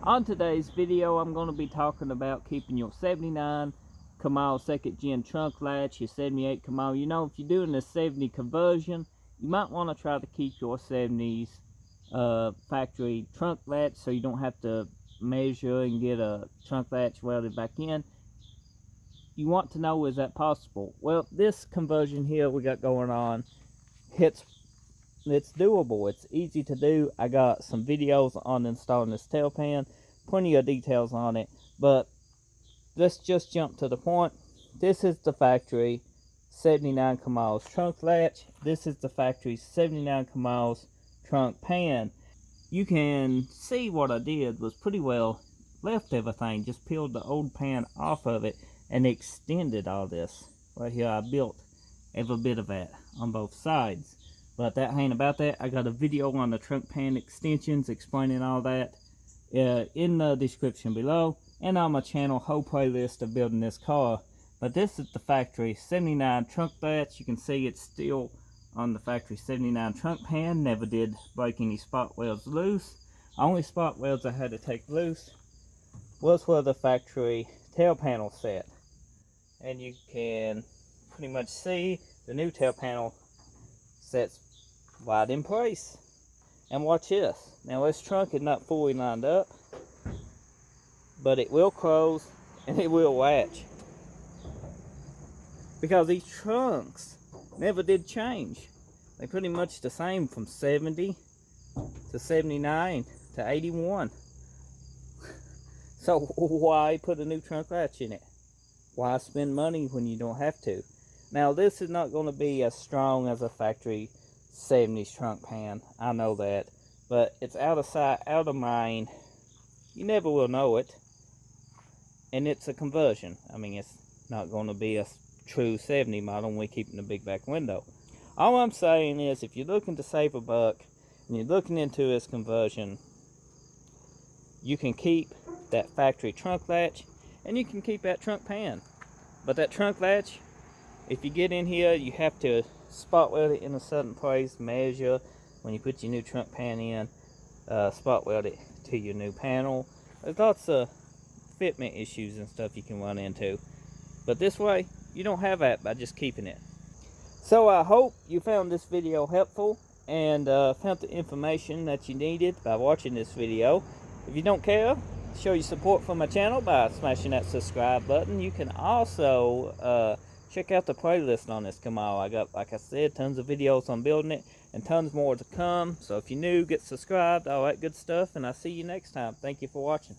On today's video, I'm going to be talking about keeping your 79 Camaro second gen trunk latch, your 78 Camaro. You know, if you're doing a 70 conversion, you might want to try to keep your 70s factory trunk latch so you don't have to measure and get a trunk latch welded back in. You want to know, is that possible? Well, this conversion here we got going on, it's doable. It's easy to do. I got some videos on installing this tail pan, plenty of details on it, but let's just jump to the point. This is the factory 79 Camaro's trunk latch. This is the factory 79 Camaro's trunk pan. You can see what I did was pretty well left everything, just peeled the old pan off of it and extended all this. Right here I built every bit of that on both sides. But that ain't about that. I got a video on the trunk pan extensions explaining all that in the description below, and on my channel whole playlist of building this car. But this is the factory 79 trunk latch. You can see it's still on the factory 79 trunk pan. Never did break any spot welds loose. Only spot welds I had to take loose was where the factory tail panel set, and you can pretty much see the new tail panel sets right in place. And watch this. Now this trunk is not fully lined up, but it will close and it will latch, because these trunks never did change. They pretty much the same from 70 to 79 to 81. So why put a new trunk latch in it? Why spend money when you don't have to? Now this is not going to be as strong as a factory 70s trunk pan, I know that, but it's out of sight, out of mind. You never will know it, and it's a conversion. I mean, it's not going to be a true 70 model when we keep in the big back window. All I'm saying is, if you're looking to save a buck and you're looking into this conversion, you can keep that factory trunk latch and you can keep that trunk pan. But that trunk latch, if you get in here, you have to spot weld it in a certain place, measure when you put your new trunk pan in, spot weld it to your new panel. There's lots of fitment issues and stuff you can run into, but this way you don't have that by just keeping it. So I hope you found this video helpful and found the information that you needed by watching this video. If you don't care, show your support for my channel by smashing that subscribe button. You can also check out the playlist on this Camaro. I got, like I said, tons of videos on building it and tons more to come. So if you're new, get subscribed, all that good stuff, and I'll see you next time. Thank you for watching.